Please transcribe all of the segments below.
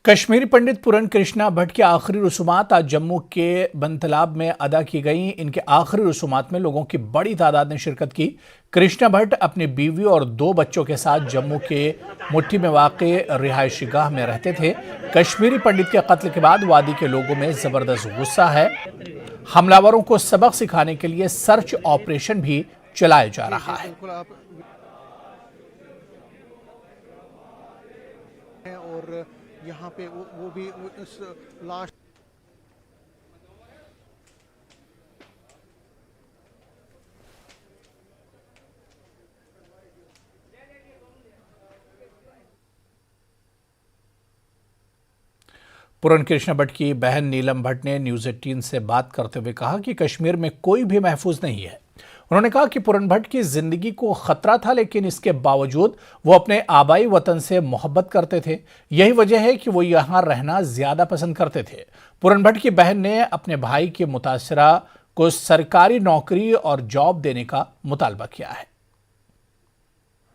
कश्मीरी पंडित पूरन कृष्णा भट्ट की आखिरी रसूमात आज जम्मू के बनतलाब में अदा की गई। इनके आखिरी रसूमात में लोगों की बड़ी तादाद ने शिरकत की। कृष्णा भट्ट अपनी बीवी और 2 बच्चों के साथ जम्मू के मुट्ठी में वाक़े रिहायशी गाह में रहते थे। कश्मीरी पंडित के कत्ल के बाद वादी के लोगों में जबरदस्त गुस्सा है। हमलावरों को सबक सिखाने के लिए सर्च ऑपरेशन भी चलाया जा रहा है। और यहाँ पे वो भी इस लास्ट पूरन कृष्णा भट्ट की बहन नीलम भट्ट ने न्यूज़ 18 से बात करते हुए कहा कि कश्मीर में कोई भी महफूज नहीं है। उन्होंने कहा कि पूरन भट्ट की जिंदगी को खतरा था, लेकिन इसके बावजूद वो अपने आबाई वतन से मोहब्बत करते थे। यही वजह है कि वो यहाँ रहना ज्यादा पसंद करते थे। पूरन भट्ट की बहन ने अपने भाई के मुतासरा को सरकारी नौकरी और जॉब देने का मुतालबा किया है।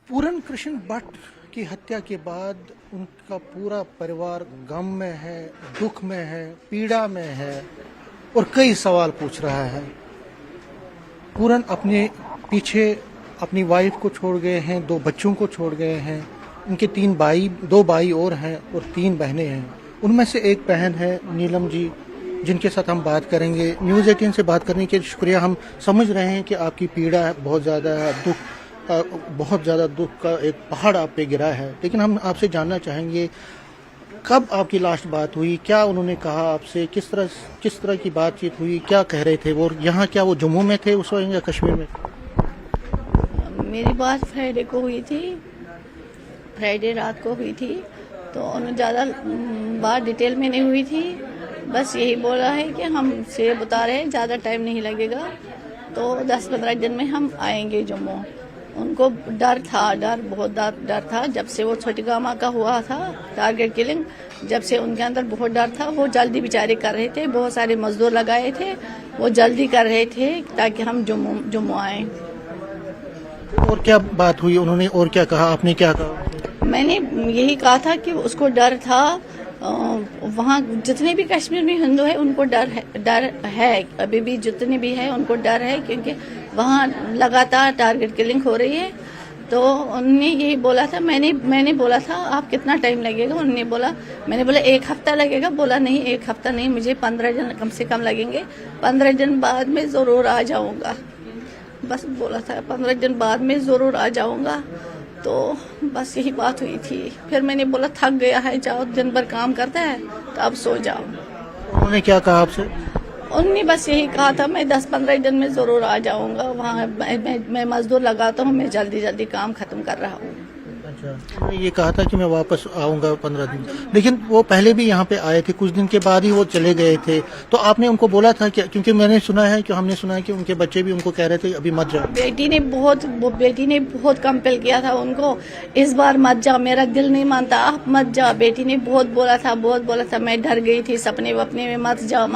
पूरन कृष्ण भट्ट की हत्या के बाद उनका पूरा परिवार गम में है, दुख में है, पीड़ा में है और कई सवाल पूछ रहा है। पूरन अपने पीछे अपनी वाइफ को छोड़ गए हैं, 2 बच्चों को छोड़ गए हैं। उनके 2 भाई और हैं और 3 बहनें हैं। उनमें से एक बहन है नीलम जी, जिनके साथ हम बात करेंगे। न्यूज़ 18 से बात करने के लिए शुक्रिया। हम समझ रहे हैं कि आपकी पीड़ा बहुत ज़्यादा है, बहुत ज़्यादा दुख का एक पहाड़ आप पे गिरा है, लेकिन हम आपसे जानना चाहेंगे कब आपकी लास्ट बात हुई, क्या उन्होंने कहा आपसे, किस तरह की बातचीत हुई, क्या कह रहे थे वो? यहाँ क्या वो जम्मू में थे उस वक्त या कश्मीर में? मेरी बात फ्राइडे को हुई थी, फ्राइडे रात को हुई थी। तो उन्होंने ज़्यादा बात डिटेल में नहीं हुई थी, बस यही बोला है कि हम से बता रहे हैं ज़्यादा टाइम नहीं लगेगा, तो 10-15 दिन में हम आएंगे जम्मू। उनको डर था, बहुत डर था। जब से वो छोटी गामा का हुआ था टारगेट किलिंग, जब से उनके अंदर बहुत डर था। वो जल्दी बेचारे कर रहे थे, बहुत सारे मजदूर लगाए थे, वो जल्दी कर रहे थे ताकि हम जम्मू आए। और क्या बात हुई उन्होंने, और क्या कहा आपने, क्या कहा? मैंने यही कहा था कि उसको डर था। वहाँ जितने भी कश्मीर में हिंदू है उनको डर है, अभी भी जितने भी है उनको डर है, क्योंकि वहाँ लगातार टारगेट किलिंग हो रही है। तो उन्होंने यही बोला था, मैंने बोला था आप कितना टाइम लगेगा? मैंने बोला 1 हफ्ता लगेगा। बोला नहीं 1 हफ्ता नहीं, मुझे 15 दिन कम से कम लगेंगे, 15 दिन बाद में ज़रूर आ जाऊँगा। बस बोला था 15 दिन बाद में ज़रूर आ जाऊँगा। तो बस यही बात हुई थी। फिर मैंने बोला थक गया है, जाओ, दिन भर काम करता है तो अब सो जाओ। उन्होंने क्या कहा आपसे? उन्होंने बस यही कहा था मैं 10-15 दिन में ज़रूर आ जाऊंगा। वहाँ मैं मजदूर लगाता हूँ, मैं जल्दी काम खत्म कर रहा हूँ। अच्छा, उन्होंने ये कहा था कि मैं वापस आऊंगा 15 दिन, लेकिन वो पहले भी यहाँ पे आए थे, कुछ दिन के बाद ही वो चले गए थे। तो आपने उनको बोला था कि, क्योंकि हमने सुना है कि उनके बच्चे भी उनको कह रहे थे अभी मत जाओ। बेटी ने बहुत कंपेल किया था उनको, इस बार मत जाओ, मेरा दिल नहीं मानता, आप मत जाओ। बेटी ने बहुत बोला था। मैं डर गई थी, सपने वपने में मत जाओ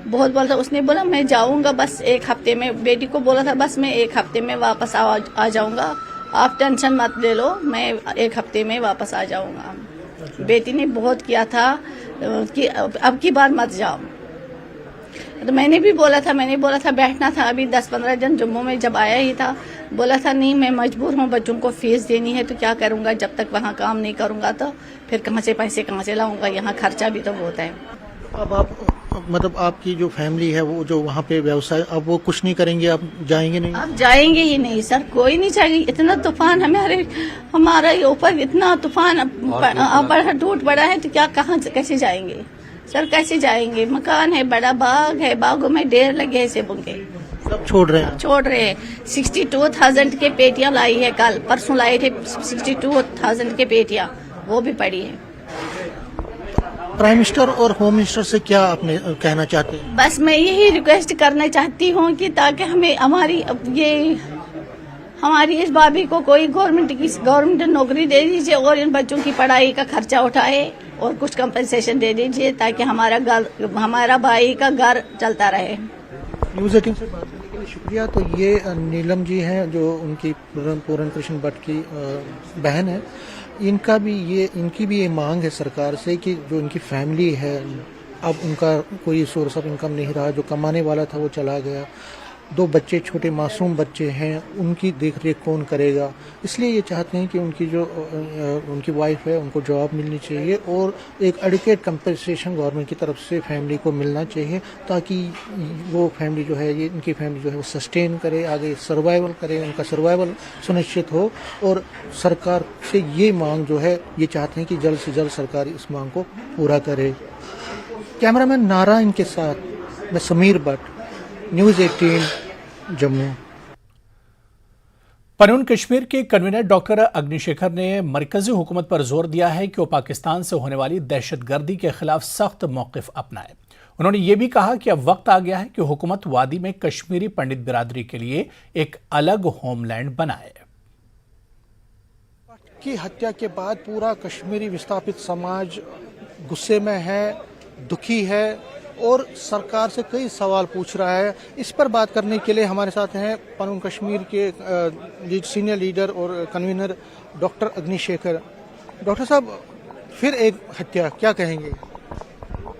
बहुत बोला था। उसने बोला मैं जाऊंगा बस 1 हफ्ते में। बेटी को बोला था बस मैं 1 हफ्ते में वापस आ जाऊंगा, आप टेंशन मत ले लो, मैं 1 हफ्ते में वापस आ जाऊंगा। अच्छा। बेटी ने बहुत किया था कि अब की बार मत जाओ। तो मैंने बोला था बैठना था अभी 10-15 दिन जम्मू में। जब आया ही था बोला था नहीं मैं मजबूर हूँ, बच्चों को फीस देनी है तो क्या करूँगा, जब तक वहाँ काम नहीं करूँगा तो फिर पैसे कहाँ से लाऊंगा, यहाँ खर्चा भी तो बहुत है। अब आप मतलब आपकी जो फैमिली है वो जो वहाँ पे व्यवसाय, अब वो कुछ नहीं करेंगे, आप जाएंगे नहीं? अब जाएंगे ही नहीं सर, कोई नहीं जाएगी। इतना तूफान हमारे ऊपर इतना तूफान टूट पड़ा है तो क्या कैसे जाएंगे सर, कैसे जाएंगे? मकान है, बड़ा बाग है, बागों में ढेर लगे हैं सेबों के, सब छोड़ रहे हैं। 62,000 के पेटियां लाई है, कल परसों लाए थे 62,000 के पेटियां, वो भी पड़ी है। प्राइम मिनिस्टर और होम मिनिस्टर से क्या आपने कहना चाहते हैं? बस मैं यही रिक्वेस्ट करना चाहती हूँ कि ताकि हमें हमारी इस भाभी को कोई गवर्नमेंट नौकरी दे दीजिए और इन बच्चों की पढ़ाई का खर्चा उठाए और कुछ कंपनसेशन दे दीजिए ताकि हमारा भाई का घर चलता रहे। न्यूज़ 18 से बात करने के लिए शुक्रिया। तो ये नीलम जी हैं जो उनकी पूरन कृष्ण भट्ट की बहन है। इनकी भी ये मांग है सरकार से कि जो इनकी फैमिली है, अब उनका कोई सोर्स ऑफ इनकम नहीं रहा, जो कमाने वाला था वो चला गया, 2 बच्चे छोटे मासूम बच्चे हैं, उनकी देख रेख कौन करेगा। इसलिए ये चाहते हैं कि उनकी वाइफ है उनको जॉब मिलनी चाहिए और एक एडिक्वेट कंपनसेशन गवर्नमेंट की तरफ से फैमिली को मिलना चाहिए, ताकि वो फैमिली जो है इनकी फैमिली जो है वो सस्टेन करे, आगे सर्वाइवल करे, उनका सर्वाइवल सुनिश्चित हो। और सरकार से ये मांग जो है ये चाहते हैं कि जल्द से जल्द सरकार इस मांग को पूरा करे। कैमरामैन नारायण के साथ मैं समीर भट्ट, न्यूज़ 18 जम्मू। पनून कश्मीर के कन्वीनर डॉक्टर अग्निशेखर ने मरकजी हुकूमत पर जोर दिया है कि वो पाकिस्तान से होने वाली दहशतगर्दी के खिलाफ सख्त मौक़िफ़ अपनाए। उन्होंने ये भी कहा कि अब वक्त आ गया है कि हुकूमत वादी में कश्मीरी पंडित बिरादरी के लिए एक अलग होमलैंड बनाए। की हत्या के बाद पूरा कश्मीरी विस्थापित समाज गुस्से में है, दुखी है और सरकार से कई सवाल पूछ रहा है। इस पर बात करने के लिए हमारे साथ हैं पनून कश्मीर के सीनियर लीडर और कन्वीनर डॉक्टर अग्निशेखर। डॉक्टर साहब, फिर एक हत्या, क्या कहेंगे?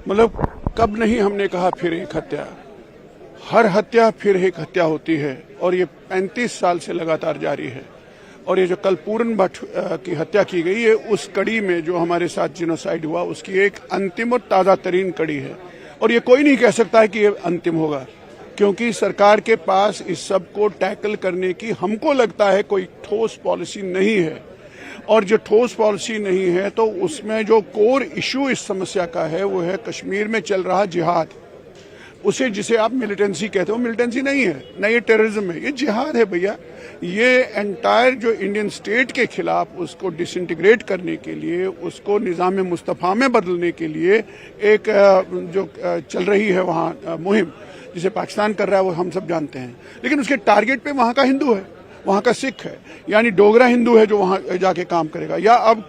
मतलब कब नहीं हमने कहा फिर एक हत्या, हर हत्या फिर एक हत्या होती है और ये 35 साल से लगातार जारी है। और ये जो कल पूरन भट्ट की हत्या की गई है, उस कड़ी में जो हमारे साथ जिनोसाइड हुआ उसकी एक अंतिम और ताज़ा तरीन कड़ी है। और ये कोई नहीं कह सकता है कि ये अंतिम होगा, क्योंकि सरकार के पास इस सब को टैकल करने की हमको लगता है कोई ठोस पॉलिसी नहीं है। और जो ठोस पॉलिसी नहीं है तो उसमें जो कोर इशू इस समस्या का है वो है कश्मीर में चल रहा जिहाद। उसे जिसे आप मिलिटेंसी कहते हो, मिलिटेंसी नहीं है, न ये टेररिज्म है, ये जिहाद है भैया। ये एंटायर जो इंडियन स्टेट के खिलाफ उसको डिसइंटीग्रेट करने के लिए, उसको निज़ाम मुस्तफ़ा में बदलने के लिए एक जो चल रही है वहाँ मुहिम, जिसे पाकिस्तान कर रहा है वो हम सब जानते हैं। लेकिन उसके टारगेट पे वहाँ का हिंदू है, वहाँ का सिख है, यानी डोगरा हिंदू है जो वहाँ जाके काम करेगा, या अब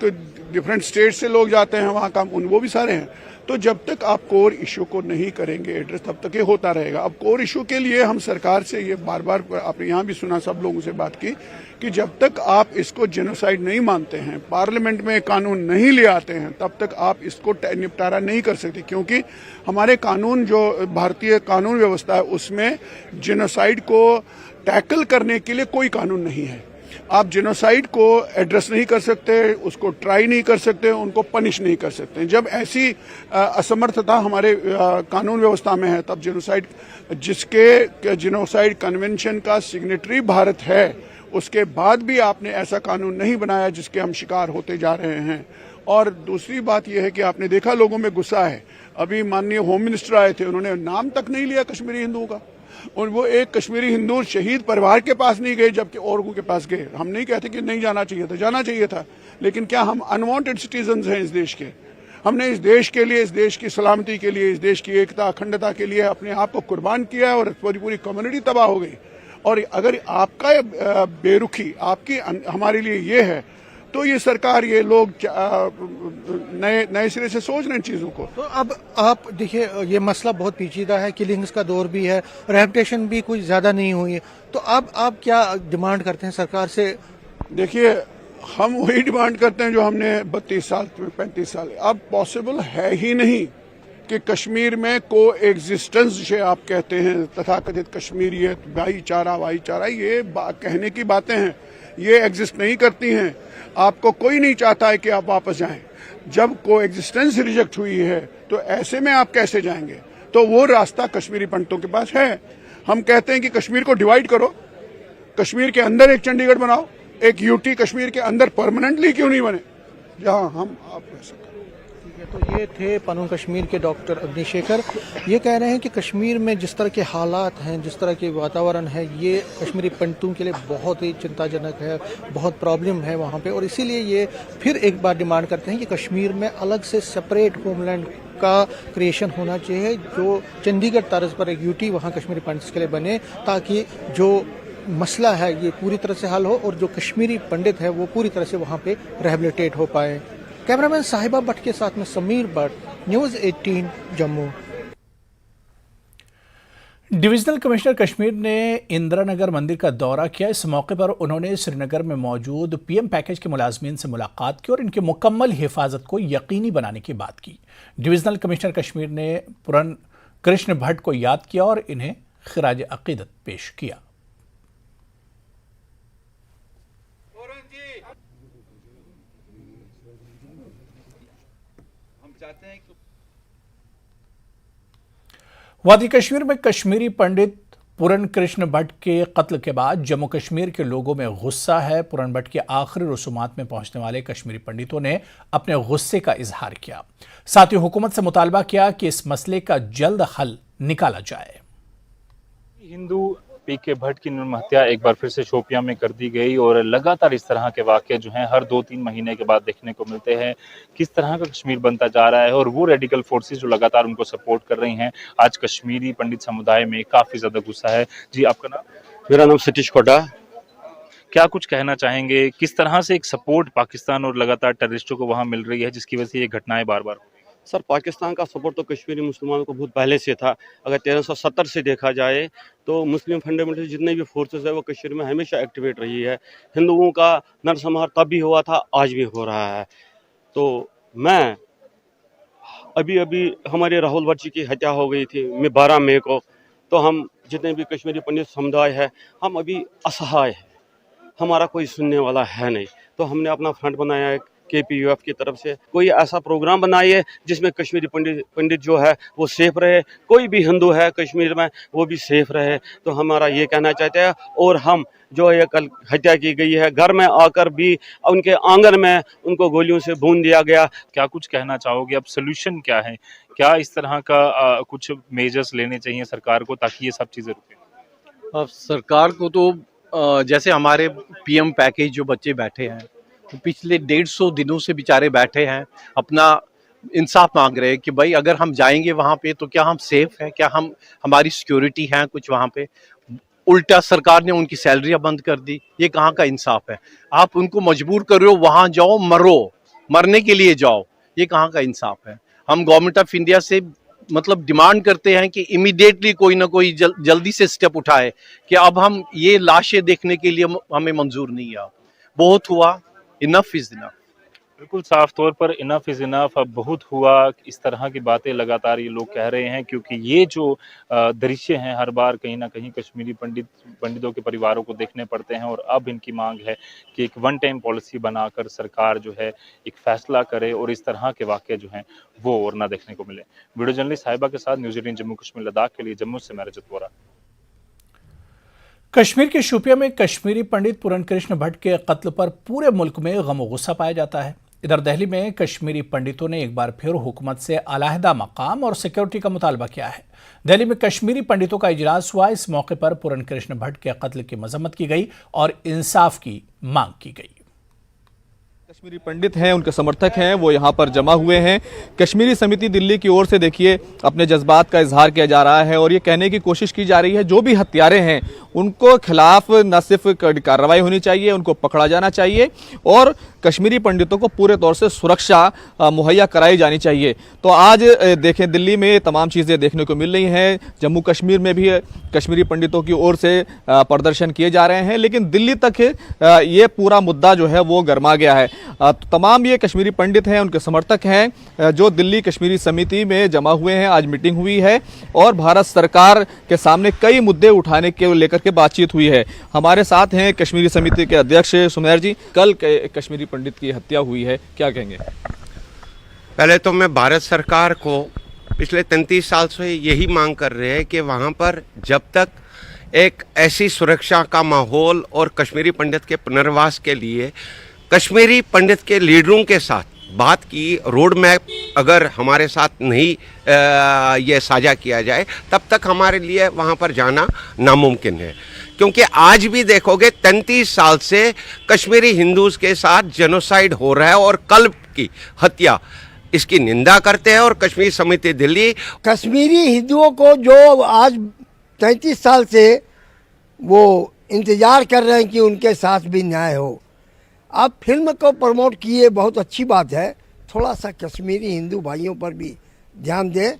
डिफरेंट स्टेट से लोग जाते हैं वहाँ काम, वो भी सारे हैं। तो जब तक आप कोर इशू को नहीं करेंगे एड्रेस, तब तक ये होता रहेगा। अब कोर इशू के लिए हम सरकार से ये बार बार, आपने यहाँ भी सुना, सब लोगों से बात की कि जब तक आप इसको जेनोसाइड नहीं मानते हैं, पार्लियामेंट में कानून नहीं ले आते हैं, तब तक आप इसको निपटारा नहीं कर सकते। क्योंकि हमारे कानून, जो भारतीय कानून व्यवस्था है, उसमें जेनोसाइड को टैकल करने के लिए कोई कानून नहीं है। आप जेनोसाइड को एड्रेस नहीं कर सकते, उसको ट्राई नहीं कर सकते, उनको पनिश नहीं कर सकते। जब ऐसी असमर्थता हमारे कानून व्यवस्था में है, तब जेनोसाइड, जिसके जेनोसाइड कन्वेंशन का सिग्नेटरी भारत है, उसके बाद भी आपने ऐसा कानून नहीं बनाया जिसके हम शिकार होते जा रहे हैं। और दूसरी बात यह है कि आपने देखा लोगों में गुस्सा है। अभी माननीय होम मिनिस्टर आए थे, उन्होंने नाम तक नहीं लिया कश्मीरी हिंदुओं का, और वो एक कश्मीरी हिंदू शहीद परिवार के पास नहीं गए, जबकि औरों के पास गए। हम नहीं कहते कि नहीं जाना चाहिए था, जाना चाहिए था, लेकिन क्या हम अनवांटेड सिटीजन्स हैं इस देश के? हमने इस देश के लिए, इस देश की सलामती के लिए, इस देश की एकता अखंडता के लिए अपने आप को कुर्बान किया और पूरी कम्युनिटी तबाह हो गई। और अगर आपका बेरुखी आपकी हमारे लिए ये है, तो ये सरकार, ये लोग नए सिरे से सोच रहे हैं चीजों को। तो अब आप देखिए, ये मसला बहुत पेचीदा है, किलिंग्स का दौर भी है, रेपुटेशन भी कुछ ज्यादा नहीं हुई है, तो अब आप क्या डिमांड करते हैं सरकार से? देखिए, हम वही डिमांड करते हैं जो हमने 32 साल 35 साल, अब पॉसिबल है ही नहीं कि कश्मीर में को एग्जिस्टेंस जिसे आप कहते हैं, तथाकथित कश्मीरियत, भाईचारा, ये कहने की बातें हैं, ये एग्जिस्ट नहीं करती हैं। आपको कोई नहीं चाहता है कि आप वापस जाएं। जब को एग्जिस्टेंस रिजेक्ट हुई है तो ऐसे में आप कैसे जाएंगे? तो वो रास्ता कश्मीरी पंडितों के पास है। हम कहते हैं कि कश्मीर को डिवाइड करो, कश्मीर के अंदर एक चंडीगढ़ बनाओ, एक यूटी कश्मीर के अंदर परमानेंटली क्यों नहीं बने, जहां हम आप कह सकें। तो ये थे पनून कश्मीर के डॉक्टर अग्निशेखर। ये कह रहे हैं कि कश्मीर में जिस तरह के हालात हैं, जिस तरह के वातावरण है, ये कश्मीरी पंडितों के लिए बहुत ही चिंताजनक है, बहुत प्रॉब्लम है वहाँ पे। और इसीलिए ये फिर एक बार डिमांड करते हैं कि कश्मीर में अलग से सेपरेट होमलैंड का क्रिएशन होना चाहिए, जो चंडीगढ़ तर्ज पर एक यूटी वहाँ कश्मीरी पंडित के लिए बने, ताकि जो मसला है ये पूरी तरह से हल हो और जो कश्मीरी पंडित है वो पूरी तरह से वहाँ पे रिहेबिलिटेट हो पाए। कैमरामैन साहिबा भट्ट के साथ में Sameer Bhatt, news 18 Jammu. Divisional commissioner Kashmir ने इंदिरा नगर मंदिर का दौरा किया। इस मौके पर उन्होंने श्रीनगर में मौजूद पीएम पैकेज के मुलाजमीन से मुलाकात की और इनकी मुकम्मल हिफाजत को यकीनी बनाने की बात की। डिविजनल कमिश्नर कश्मीर ने पूरन कृष्ण भट्ट को याद किया और इन्हें खिराज अकीदत पेश किया। वादी कश्मीर में कश्मीरी पंडित पूरन कृष्ण भट्ट के कत्ल के बाद जम्मू कश्मीर के लोगों में गुस्सा है। पूरन भट्ट की आखिरी रसूमात में पहुंचने वाले कश्मीरी पंडितों ने अपने गुस्से का इजहार किया। साथ ही हुकूमत से मुतालबा किया कि इस मसले का जल्द हल निकाला जाए। हिंदू पीके भट्ट की निर्मम हत्या एक बार फिर से शोपियां में कर दी गई और लगातार इस तरह के वाकये जो हैं हर 2-3 महीने के बाद देखने को मिलते हैं। किस तरह का कश्मीर बनता जा रहा है और वो रेडिकल फोर्सेस जो लगातार उनको सपोर्ट कर रही हैं। आज कश्मीरी पंडित समुदाय में काफी ज्यादा गुस्सा है। जी, आपका नाम? मेरा नाम सतीश कोटा। क्या कुछ कहना चाहेंगे, किस तरह से एक सपोर्ट पाकिस्तान और लगातार टेररिस्टों को वहां मिल रही है जिसकी वजह से ये घटनाएं बार बार? सर, पाकिस्तान का सपोर्ट तो कश्मीरी मुसलमानों को बहुत पहले से था। अगर 1370 से देखा जाए तो मुस्लिम फंडामेंटल जितने भी फोर्सेस है वो कश्मीर में हमेशा एक्टिवेट रही है। हिंदुओं का नरसंहार तब भी हुआ था, आज भी हो रहा है। तो मैं अभी हमारे राहुल भट्ट जी की हत्या हो गई थी 12 मई को। तो हम जितने भी कश्मीरी पंडित समुदाय है हम अभी असहाय है, हमारा कोई सुनने वाला है नहीं। तो हमने अपना फ्रंट बनाया है KPUF की तरफ से। कोई ऐसा प्रोग्राम बनाइए जिसमें कश्मीरी पंडित जो है वो सेफ रहे, कोई भी हिंदू है कश्मीर में वो भी सेफ रहे। तो हमारा ये कहना चाहते हैं। और हम जो ये कल हत्या की गई है, घर में आकर भी उनके आंगन में उनको गोलियों से भून दिया गया। क्या कुछ कहना चाहोगे? अब सोल्यूशन क्या है? क्या इस तरह का कुछ मेजर्स लेने चाहिए सरकार को ताकि ये सब चीजें रुके? अब सरकार को तो जैसे हमारे PM पैकेज जो बच्चे बैठे हैं तो पिछले 150 दिनों से बेचारे बैठे हैं, अपना इंसाफ मांग रहे हैं कि भाई अगर हम जाएंगे वहाँ पे तो क्या हम सेफ हैं, क्या हमारी सिक्योरिटी है कुछ वहाँ पे। उल्टा सरकार ने उनकी सैलरियां बंद कर दी। ये कहाँ का इंसाफ है? आप उनको मजबूर कर रहे हो वहाँ जाओ मरो, मरने के लिए जाओ, ये कहाँ का इंसाफ है? हम गवर्नमेंट ऑफ इंडिया से मतलब डिमांड करते हैं कि इमीडिएटली कोई ना कोई जल्दी से स्टेप उठाए कि अब हम ये लाशें देखने के लिए हमें मंजूर नहीं है। बहुत हुआ, इनफ इज इनफ। बिल्कुल साफ तौर पर इनफ इज इनफ, अब बहुत हुआ। इस तरह की बातें लगातार ये लोग कह रहे हैं क्योंकि ये जो दृश्य हैं हर बार कहीं ना कहीं कश्मीरी पंडितों के परिवारों को देखने पड़ते हैं। और अब इनकी मांग है कि एक वन टाइम पॉलिसी बनाकर सरकार जो है एक फैसला करे और इस तरह के वाकये जो हैं वो और ना देखने को मिले। वीडियो जर्नलिस्ट साहिबा के साथ न्यूज़ 18 जम्मू कश्मीर लद्दाख के लिए जम्मू से मैं रजत वोरा। कश्मीर के शोपियां में कश्मीरी पंडित पूरन कृष्ण भट्ट के कत्ल पर पूरे मुल्क में गम और गुस्सा पाया जाता है। इधर दिल्ली में कश्मीरी पंडितों ने एक बार फिर हुकूमत से अलहदा मकाम और सिक्योरिटी का मुतालबा किया है। दिल्ली में कश्मीरी पंडितों का इजलास हुआ। इस मौके पर पूरन कृष्ण भट्ट के कत्ल की मजम्मत की गई और इंसाफ की मांग की गई। कश्मीरी पंडित हैं, उनके समर्थक हैं, वो यहाँ पर जमा हुए हैं। कश्मीरी समिति दिल्ली की ओर से देखिए अपने जज्बात का इजहार किया जा रहा है और ये कहने की कोशिश की जा रही है जो भी हत्यारे हैं उनको खिलाफ न सिर्फ कार्रवाई होनी चाहिए, उनको पकड़ा जाना चाहिए और कश्मीरी पंडितों को पूरे तौर से सुरक्षा मुहैया कराई जानी चाहिए। तो आज देखें दिल्ली में तमाम चीज़ें देखने को मिल रही हैं। जम्मू कश्मीर में भी कश्मीरी पंडितों की ओर से प्रदर्शन किए जा रहे हैं, लेकिन दिल्ली तक ये पूरा मुद्दा जो है वो गर्मा गया है। तो तमाम ये कश्मीरी पंडित हैं, उनके समर्थक हैं जो दिल्ली कश्मीरी समिति में जमा हुए हैं। आज मीटिंग हुई है और भारत सरकार के सामने कई मुद्दे उठाने के लेकर के बातचीत हुई है। हमारे साथ हैं कश्मीरी समिति के अध्यक्ष सुमेर जी। कल कश्मीरी पंडित की हत्या हुई है, क्या कहेंगे? पहले तो मैं भारत सरकार को पिछले 33 साल से यही मांग कर रहे हैं कि वहाँ पर जब तक एक ऐसी सुरक्षा का माहौल और कश्मीरी पंडित के पुनर्वास के लिए कश्मीरी पंडित के लीडरों के साथ बात की रोड मैप अगर हमारे साथ नहीं ये साझा किया जाए तब तक हमारे लिए वहाँ पर जाना नामुमकिन है। क्योंकि आज भी देखोगे 33 साल से कश्मीरी हिंदूज के साथ जेनोसाइड हो रहा है और कल की हत्या इसकी निंदा करते हैं। और कश्मीर समिति दिल्ली कश्मीरी हिंदुओं को जो आज 33 साल से वो इंतज़ार कर रहे हैं कि उनके साथ भी न्याय हो, आप फिल्म को प्रमोट किए, बहुत अच्छी बात है। थोड़ा सा कश्मीरी हिंदू भाइयों पर भी ध्यान दें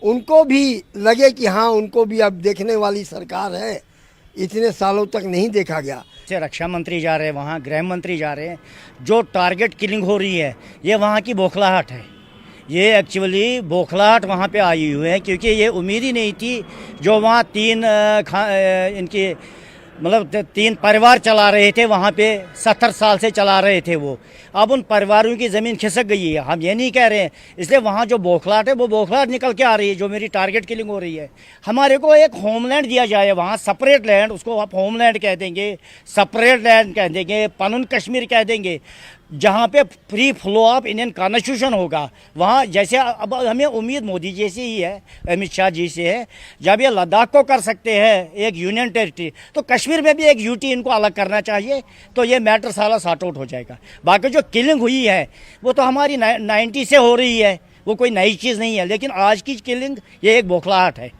उनको भी लगे कि हाँ उनको भी अब देखने वाली सरकार है, इतने सालों तक नहीं देखा गया। से रक्षा मंत्री जा रहे हैं, वहाँ गृह मंत्री जा रहे हैं, जो टारगेट किलिंग हो रही है ये वहाँ की बौखलाहट है। ये एक्चुअली बौखलाहट वहाँ पे आई हुई है, क्योंकि ये उम्मीद ही नहीं थी। जो वहाँ इनकी मतलब 3 परिवार चला रहे थे, वहाँ पे 70 साल से चला रहे थे वो, अब उन परिवारों की ज़मीन खिसक गई है। हम ये नहीं कह रहे हैं, इसलिए वहाँ जो बौखलाहट है वो बौखलाहट निकल के आ रही है, जो मेरी टारगेट किलिंग हो रही है। हमारे को एक होमलैंड दिया जाए, वहाँ सेपरेट लैंड, उसको आप होमलैंड कह देंगे, सेपरेट लैंड कह देंगे, पनुन कश्मीर कह देंगे, जहाँ पे free flow of Indian constitution होगा। वहाँ जैसे अब हमें उम्मीद मोदी जी से ही है, अमित शाह जी से है, जब ये लद्दाख को कर सकते हैं एक यूनियन टेरिटरी, तो कश्मीर में भी एक यूटी इनको अलग करना चाहिए, तो ये मैटर सारा सॉर्ट आउट हो जाएगा। बाकी जो किलिंग हुई है वो तो हमारी 90 से हो रही है, वो कोई नई चीज़ नहीं है, लेकिन आज की किलिंग ये एक बौखलाहट है,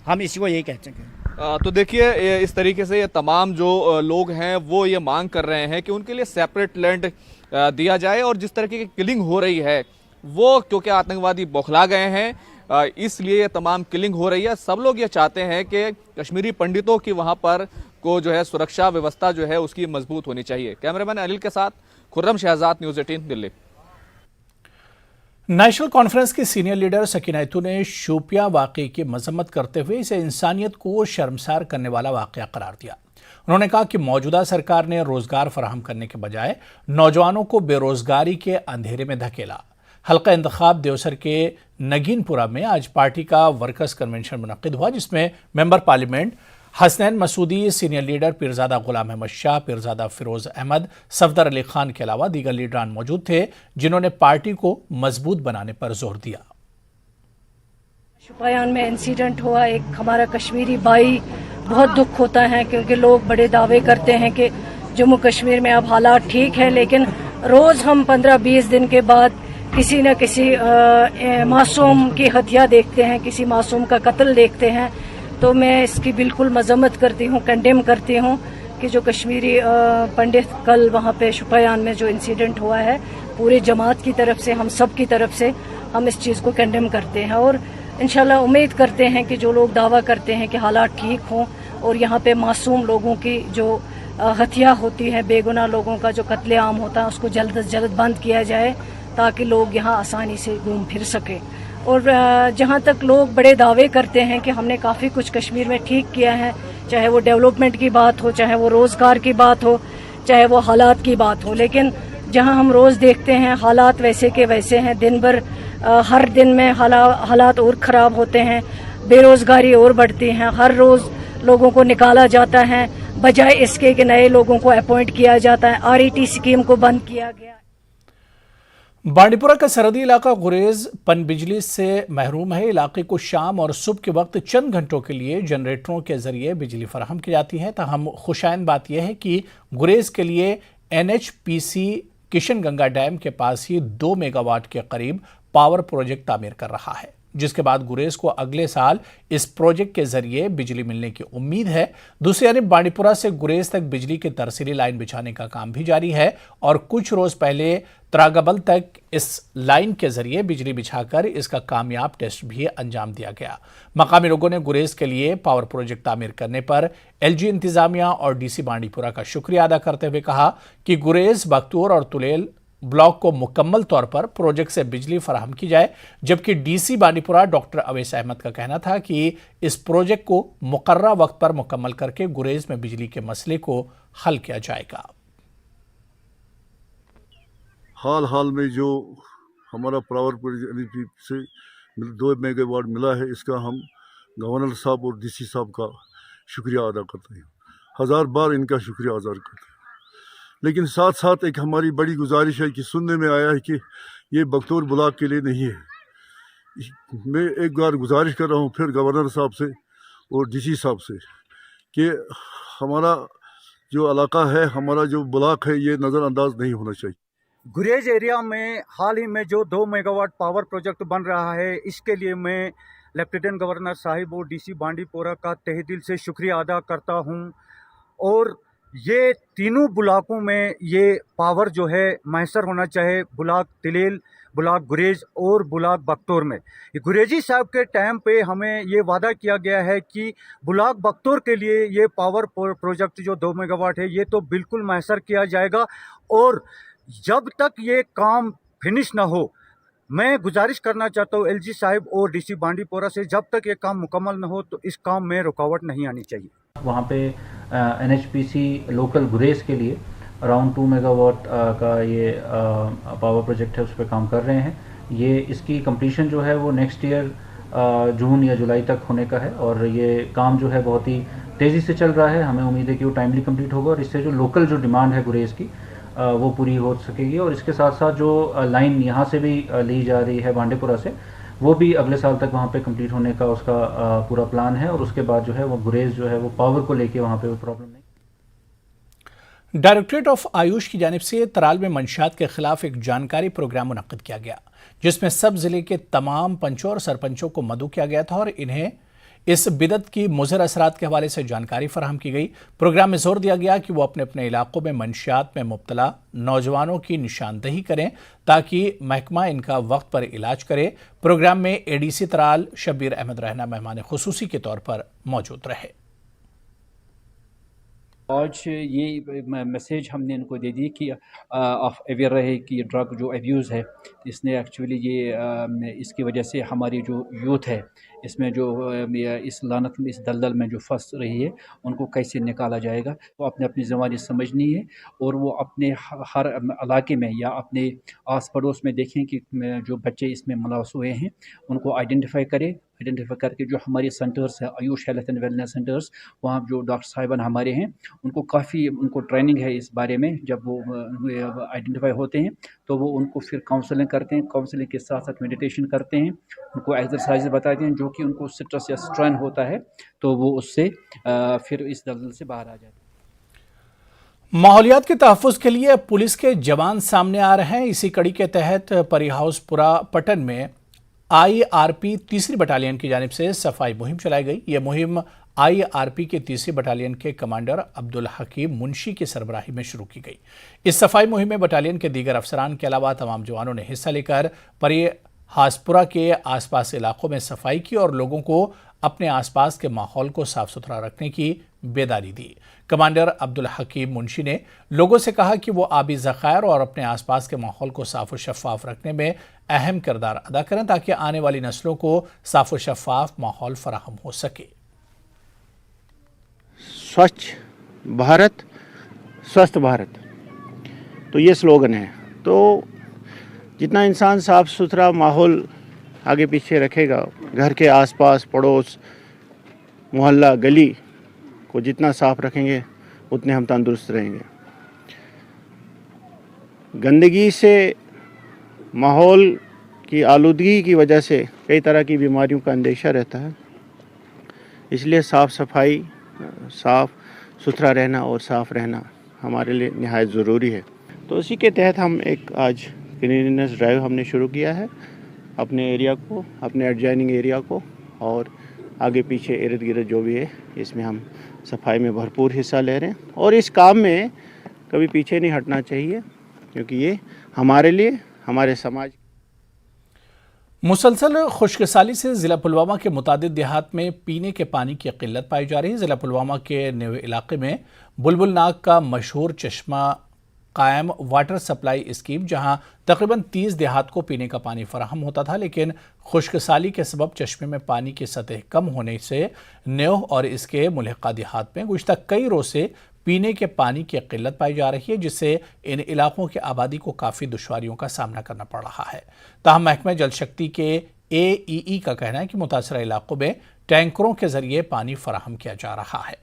हम इसी को यही कहते हैं। तो देखिए इस तरीके से ये तमाम जो लोग हैं वो ये मांग कर रहे हैं कि उनके लिए सेपरेट लैंड दिया जाए, और जिस तरह की किलिंग हो रही है वो क्योंकि आतंकवादी बौखला गए हैं इसलिए ये तमाम किलिंग हो रही है। सब लोग ये चाहते हैं कि कश्मीरी पंडितों की वहां पर को जो है सुरक्षा व्यवस्था जो है उसकी मजबूत होनी चाहिए। कैमरामैन अनिल के साथ Khurram Shahzad, news 18 Delhi. National conference की सीनियर लीडर सकीनायतू ने शोपियां वाकये की मजम्मत करते हुए इसे इंसानियत को शर्मसार करने वाला वाकया करार दिया। उन्होंने कहा कि मौजूदा सरकार ने रोजगार फराहम करने के बजाय नौजवानों को बेरोजगारी के अंधेरे में धकेला। हल्का इंतखाब देवसर के नगीनपुरा में आज पार्टी का वर्कर्स कन्वेंशन मुनक्किद हुआ, जिसमें member parliament Hasnain Masoodi, senior leader Peerzada Ghulam Ahmad Shah, Peerzada Firoz Ahmad, Safdar Ali Khan के अलावा दीगर लीडरान मौजूद थे, जिन्होंने पार्टी को मजबूत बनाने पर जोर दिया। शुपियान में इंसिडेंट हुआ, एक हमारा कश्मीरी भाई, बहुत दुख होता है क्योंकि लोग बड़े दावे करते हैं कि जम्मू कश्मीर में अब हालात ठीक है, लेकिन रोज हम 15-20 दिन के बाद किसी न किसी मासूम की हत्या देखते हैं, किसी मासूम का कत्ल देखते हैं। तो मैं इसकी बिल्कुल मजम्मत करती हूँ, कंडेम करती हूँ कि जो कश्मीरी पंडित कल वहाँ पे शुपियान में जो इंसिडेंट हुआ है, पूरे जमात की तरफ से, हम सब की तरफ से हम इस चीज़ को कंडेम करते हैं, और इंशाल्लाह उम्मीद करते हैं कि जो लोग दावा करते हैं कि हालात ठीक हों और यहाँ पे मासूम लोगों की जो हत्या होती है, बेगुनाह लोगों का जो कत्लेआम होता है, उसको जल्द से जल्द बंद किया जाए ताकि लोग यहाँ आसानी से घूम फिर सकें। और जहाँ तक लोग बड़े दावे करते हैं कि हमने काफ़ी कुछ कश्मीर में ठीक किया है, चाहे वो डेवलपमेंट की बात हो, चाहे वो रोज़गार की बात हो, चाहे वो हालात की बात हो, लेकिन जहाँ हम रोज़ देखते हैं हालात वैसे के वैसे हैं। दिन भर हर दिन में हालात और ख़राब होते हैं, बेरोज़गारी और बढ़ती है, हर रोज़ लोगों को निकाला जाता है बजाय इसके कि नए लोगों को अपॉइंट किया जाता है। RET स्कीम को बंद किया गया। बांडीपुरा का सरहदी इलाका गुरेज पन बिजली से महरूम है। इलाके को शाम और सुबह के वक्त चंद घंटों के लिए जनरेटरों के जरिए बिजली फराहम की जाती है। ताहम खुशाइन बात यह है कि गुरेज के लिए NHPC किशन गंगा डैम के पास ही 2 मेगावाट के करीब पावर प्रोजेक्ट तामीर कर रहा है, जिसके बाद गुरेज को अगले साल इस प्रोजेक्ट के जरिए बिजली मिलने की उम्मीद है। दूसरी जानब बांडीपुरा से गुरेज तक बिजली की तरसीली लाइन बिछाने का काम भी जारी है और कुछ रोज पहले त्रागबल तक इस लाइन के जरिए बिजली बिछाकर इसका कामयाब टेस्ट भी अंजाम दिया गया। मकामी लोगों ने गुरेज के लिए पावर प्रोजेक्ट तामीर करने पर LG इंतजामिया और DC बांडीपुरा का शुक्रिया अदा करते हुए कहा कि गुरेज, बख्तूर और तुलेल ब्लॉक को मुकम्मल तौर पर प्रोजेक्ट से बिजली फराहम की जाए। जबकि DC बांडीपुरा डॉक्टर अवैस अहमद का कहना था कि इस प्रोजेक्ट को मुकर्ररा वक्त पर मुकम्मल करके गुरेज में बिजली के मसले को हल किया जाएगा। हाल में जो हमारा पावर प्रोजेक्ट से 2 मेगावाट मिला है, इसका हम गवर्नर साहब और DC साहब का शुक्रिया अदा करते हैं। 1000 बार इनका शुक्रिया अदा करते हैं। लेकिन साथ साथ एक हमारी बड़ी गुजारिश है कि सुनने में आया है कि ये बख्तूर ब्लॉक के लिए नहीं है। मैं एक बार गुजारिश कर रहा हूँ फिर गवर्नर साहब से और DC साहब से कि हमारा जो इलाका है, हमारा जो ब्लॉक है, ये नज़रअंदाज नहीं होना चाहिए। गुरेज एरिया में हाल ही में जो 2 मेगावाट पावर प्रोजेक्ट बन रहा है, इसके लिए मैं लेफ्टिनेंट गवर्नर साहिब और DC बांडीपुरा का तहे दिल से शुक्रिया अदा करता हूं। और ये तीनों ब्लॉकों में ये पावर जो है मैसर होना चाहिए। ब्लॉक तिलेल, ब्लॉक गुरेज और ब्लॉक बख्तौर में। गुरेजी साहब के टाइम पे हमें ये वादा किया गया है कि ब्लॉक बख्तौर के लिए ये पावर प्रोजेक्ट जो 2 मेगावाट है ये तो बिल्कुल मैसर किया जाएगा, और जब तक ये काम फिनिश ना हो मैं गुजारिश करना चाहता हूँ एलजी साहब और डीसी बांडीपोरा से, जब तक ये काम मुकम्मल न हो तो इस काम में रुकावट नहीं आनी चाहिए। वहाँ पे एनएचपीसी लोकल गुरेज के लिए अराउंड 2 मेगावाट का ये पावर प्रोजेक्ट है, उस पर काम कर रहे हैं। ये इसकी कंप्लीशन जो है वो नेक्स्ट ईयर जून या जुलाई तक होने का है, और ये काम जो है बहुत ही तेज़ी से चल रहा है। हमें उम्मीद है कि वो टाइमली कंप्लीट होगा और इससे जो लोकल जो डिमांड है गुरेज की वो पूरी हो सकेगी। और इसके साथ साथ जो लाइन यहाँ से भी ली जा रही है बांडीपुरा से, वो भी अगले साल तक वहाँ पे कंप्लीट होने का उसका पूरा प्लान है, और उसके बाद जो है वो गुरेज जो है वो पावर को लेके वहाँ पे कोई प्रॉब्लम नहीं। डायरेक्टरेट ऑफ आयुष की जानिब से तराल में मंशियात के खिलाफ एक जानकारी प्रोग्राम मुनक्किद किया गया, जिसमें सब जिले के तमाम पंचों और सरपंचों को मदऊ किया गया था और इन्हें इस बिदत की मुज़र असरात के हवाले से जानकारी फराहम की गई। प्रोग्राम में जोर दिया गया कि वो अपने अपने इलाकों में मंशियात में मुब्तला नौजवानों की निशानदही करें ताकि महकमा इनका वक्त पर इलाज करे। प्रोग्राम में एडीसी तराल शब्बीर अहमद रहना मेहमान खुसूसी के तौर पर मौजूद रहे। आज ये मैसेज हमने इनको दे दी कि आप अवेयर रहे कि ड्रग जो अब्यूज़ है, इसने एक्चुअली ये इसकी वजह से हमारी जो यूथ है इसमें जो इस लानत में, इस दलदल में जो फंस रही है, उनको कैसे निकाला जाएगा। तो अपने अपनी ज़िम्मेदारी समझनी है और वो अपने हर इलाके में या अपने आस पड़ोस में देखें कि जो बच्चे इसमें मुलव्वस हुए हैं उनको आइडेंटिफाई करें। आइडेंटिफाई करके जो हमारे सेंटर्स है, Ayush health and wellness centres, वहाँ जो डॉक्टर साहिबान हमारे हैं उनको काफ़ी उनको ट्रेनिंग है इस बारे में। जब वो आइडेंटिफाई होते हैं तो वो उनको फिर काउंसलिंग करते हैं, काउंसलिंग के साथ साथ मेडिटेशन करते हैं, उनको एक्सरसाइज बताते हैं जो कि उनको स्ट्रेस या स्ट्रेन होता है तो वो उससे फिर इस दलदल से बाहर आ जाते हैं। माहौलियात के तहफ़्फ़ुज़ के लिए पुलिस के जवान सामने आ रहे हैं। इसी कड़ी के तहत परी हाउसपुरा पटन में IRP 3री बटालियन की जानिब से सफाई मुहिम चलाई गई। यह मुहिम IRP के 3री बटालियन के कमांडर अब्दुल हकीम मुंशी की सरबराही में शुरू की गई। इस सफाई मुहिम में बटालियन के दीगर अफसरान के अलावा तमाम जवानों ने हिस्सा लेकर परी हासपुरा के आसपास इलाकों में सफाई की और लोगों को अपने आसपास के माहौल को साफ सुथरा रखने की बेदारी दी। कमांडर अब्दुल हकीम मुंशी ने लोगों से कहा कि वो आबी ज़खायर और अपने आसपास के माहौल को साफ और शफाफ रखने में अहम किरदार अदा करें ताकि आने वाली नस्लों को साफ और शफाफ माहौल फराहम हो सके। स्वच्छ भारत स्वस्थ भारत, तो ये स्लोगन है। तो जितना इंसान साफ सुथरा माहौल आगे पीछे रखेगा, घर के आसपास पड़ोस मोहल्ला गली को जितना साफ रखेंगे उतने हम तंदुरुस्त रहेंगे। गंदगी से, माहौल की आलूदगी की वजह से कई तरह की बीमारियों का अंदेशा रहता है, इसलिए साफ़ सफाई, साफ़ सुथरा रहना और साफ़ रहना हमारे लिए निहायत ज़रूरी है। तो इसी के तहत हम एक आज क्लीननेस ड्राइव हमने शुरू किया है अपने एरिया को, अपने एडजॉइनिंग एरिया को, और आगे पीछे इर्द गिर्द जो भी है इसमें हम सफाई में भरपूर हिस्सा ले रहे हैं। और इस काम में कभी पीछे नहीं हटना चाहिए क्योंकि ये हमारे लिए, हमारे समाज। मुसलसल खुशकसाली से ज़िला पुलवामा के मुतादिद देहात में पीने के पानी की किल्लत पाई जा रही है। ज़िला पुलवामा के नेवे इलाके में बुलबुल नाग का मशहूर चश्मा कायम वाटर सप्लाई स्कीम, जहां तकरीबन 30 देहात को पीने का पानी फराहम होता था, लेकिन खुशकसाली के सबब चश्मे में पानी की सतह कम होने से नेव और इसके मुल्हिका देहात में गुज़िश्ता कई रोज़ से पीने के पानी की किल्लत पाई जा रही है, जिससे इन इलाकों की आबादी को काफ़ी दुश्वारियों का सामना करना पड़ रहा है। ताहम महकमा जल शक्ति के AEE का कहना है कि मुतासरा इलाकों में टैंकरों के जरिए पानी फराहम किया जा रहा है।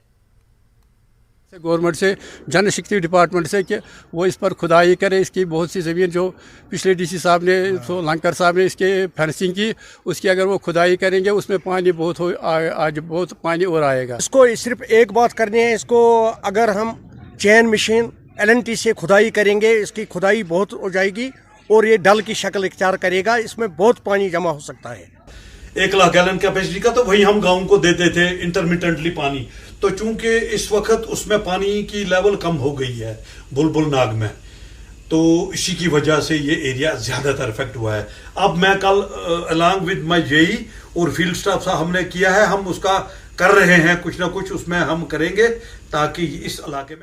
गवर्नमेंट से, जन शक्ति डिपार्टमेंट से कि वो इस पर खुदाई करे। इसकी बहुत सी ज़मीन जो पिछले DC साहब ने, तो लंकर साहब ने इसके फेंसिंग की, उसकी अगर वो खुदाई करेंगे उसमें पानी बहुत हो, आज बहुत पानी और आएगा। इसको सिर्फ एक बात करनी है, इसको अगर हम चैन मशीन LNT से खुदाई करेंगे, इसकी खुदाई बहुत हो जाएगी और ये डल की शक्ल इख्तियार करेगा, इसमें बहुत पानी जमा हो सकता है। 1 लाख गैलन कैपेसिटी का, तो वही हम गाँव को देते थे इंटरमिटेंटली पानी। तो चूंकि इस वक्त उसमें पानी की लेवल कम हो गई है बुलबुल नाग में, तो इसी की वजह से ये एरिया ज्यादातर इफेक्ट हुआ है। अब मैं कल अलॉन्ग विद माय जेई और फील्ड स्टाफ साहब हमने किया है, हम उसका कर रहे हैं, कुछ ना कुछ उसमें हम करेंगे ताकि इस इलाके में